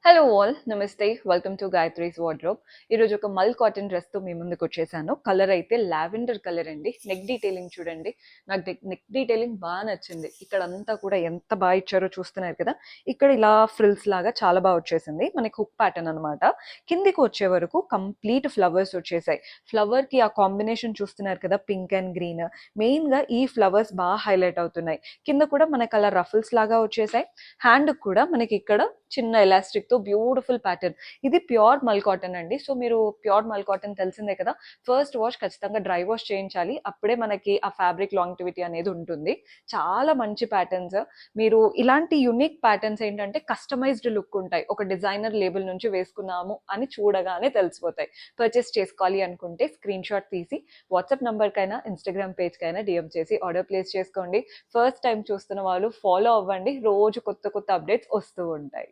Hello all నమస్తే welcome to Gayatri's wardrobe. ఈరోజు ఒక మల్ కాటన్ డ్రెస్తో మీ ముందుకు వచ్చేసాను. కలర్ అయితే లావెండర్ కలర్ అండి. నెక్ డీటెయిలింగ్ చూడండి. నాకు నెక్ డీటెయిలింగ్ బాగా నచ్చింది. ఇక్కడ అంతా కూడా ఎంత బాగా ఇచ్చారో చూస్తున్నారు కదా. ఇక్కడ ఇలా ఫ్రిల్స్ లాగా చాలా బాగా వచ్చేసింది. మనకి హుక్ ప్యాటర్న్ అనమాట. కిందికి వచ్చే వరకు కంప్లీట్ ఫ్లవర్స్ వచ్చేసాయి. ఫ్లవర్ కి ఆ కాంబినేషన్ చూస్తున్నారు కదా, పింక్ అండ్ గ్రీన్. మెయిన్ గా ఈ ఫ్లవర్స్ బాగా హైలైట్ అవుతున్నాయి. కింద కూడా మనకి అలా రఫుల్స్ లాగా వచ్చేసాయి. హ్యాండ్ కూడా మనకి ఇక్కడ చిన్న ఎలాస్టిక్ తో బ్యూటిఫుల్ ప్యాటర్న్. ఇది ప్యూర్ మల్ కాటన్ అండి. సో మీరు ప్యూర్ మల్ కాటన్ తెలిసిందే కదా. ఫస్ట్ వాష్ ఖచ్చితంగా డ్రై వాష్ చేయించాలి. అప్పుడే మనకి ఆ ఫ్యాబ్రిక్ లాంగిటివిటీ అనేది ఉంటుంది. చాలా మంచి ప్యాటర్న్స్. మీరు ఇలాంటి యునిక్ ప్యాటర్న్స్ ఏంటంటే కస్టమైజ్డ్ లుక్ ఉంటాయి. ఒక డిజైనర్ లేబుల్ నుంచి వేసుకున్నాము అని చూడగానే తెలిసిపోతాయి. పర్చేస్ చేసుకోవాలి అనుకుంటే స్క్రీన్ షాట్ తీసి వాట్సాప్ నంబర్ కైనా ఇన్స్టాగ్రామ్ పేజ్ కైనా డిఎం చేసి ఆర్డర్ ప్లేస్ చేసుకోండి. ఫస్ట్ టైం చూస్తున్న వాళ్ళు ఫాలో అవ్వండి. రోజు కొత్త కొత్త అప్డేట్స్ వస్తూ ఉంటాయి.